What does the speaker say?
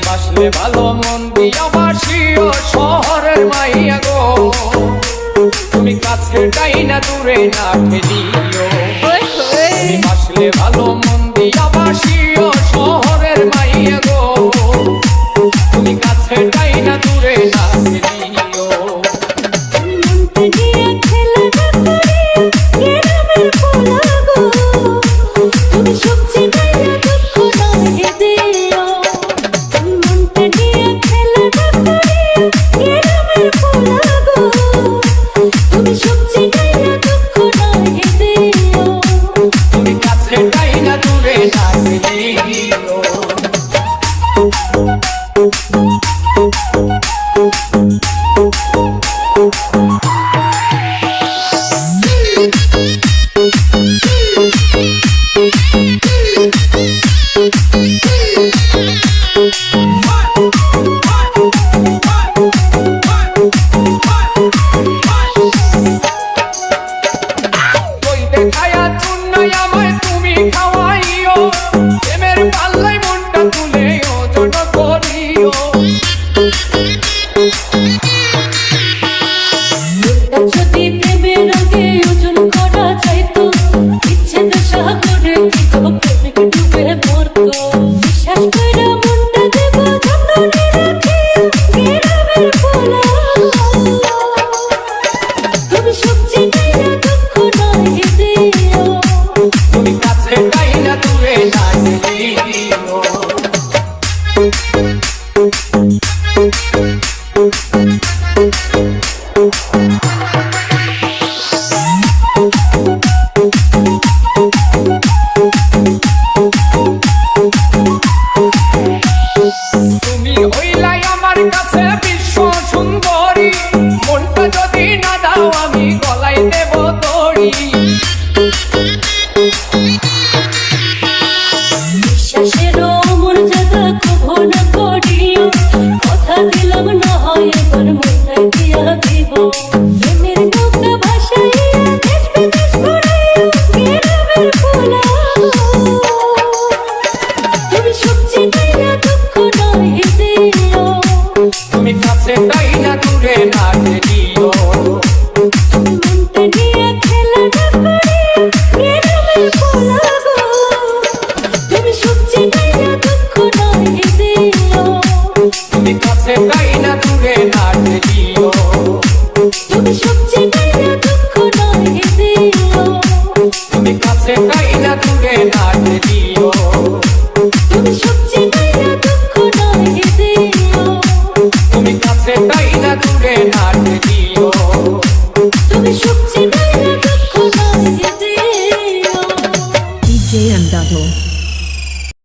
বাসলে ভালো মন দিয়া বাসিও শহরের মাইয়া গো, তুমি কাছে যাই না দূরে না খেলিও। তুমি বাসলে ভালো মন দিয়া বাসিও শহরের মাইয়া গো, তুমি কাছে যাই না দূরে না খেলিও। তুমি কাছে যাই না দূরে না খেলিও। দেখায়া চুন্নাই আমায় তুমি খাওয়াইও, প্রেমের পাল্লাই মনটা তুলে ওজন করিও। যদি প্রেমের আগে ওজন করা যাইতো, ইচ্ছেদ সাগরে কি গো প্রেমিক ডুবে মরতো। বিশ্বাস কইরা মনটা দেব যতনে রাখিও, গ্রামের পোলা তুমি সবচেয়ে গাইয়া দুঃখ নয় দিও। তুমি কাছে যাই না দূরে না খেলিও। তুমি হইলাই আমার কাছে বিশ্ব সুন্দরী, মনটা যদি না দাও আমি গলায় দেব দড়ি। বিশ্বাসের মর্যাদা কভো না করিও, কথা দিলাম না হয় এবার মনটা দিয়া দিব। প্রেমের নৌকা ভাসাইয়া দেশ বিদেশ ঘুরাইও, গ্রামের পোলা তুমি সবচেয়ে গাইয়া দুঃখ নয় দিও। তুমি কাছে যাই না দূরে না খেলিও। মনটা নিয়ে খেলা না করিও, গ্রামের পোলা গো তুমি সবচেয়ে গাইয়া দুঃখ নয় দিও। তুমি কাছে যাই না দূরে না খেলিও। তুমি সবচেয়ে গাইয়া দুঃখ নয় দিও। তুমি কাছে যাই না দূরে না খেলিও। তুমি সবচেয়ে গাইয়া দুঃখ নয় দিও। তুমি কাছে যাই না দূরে না খেলিও।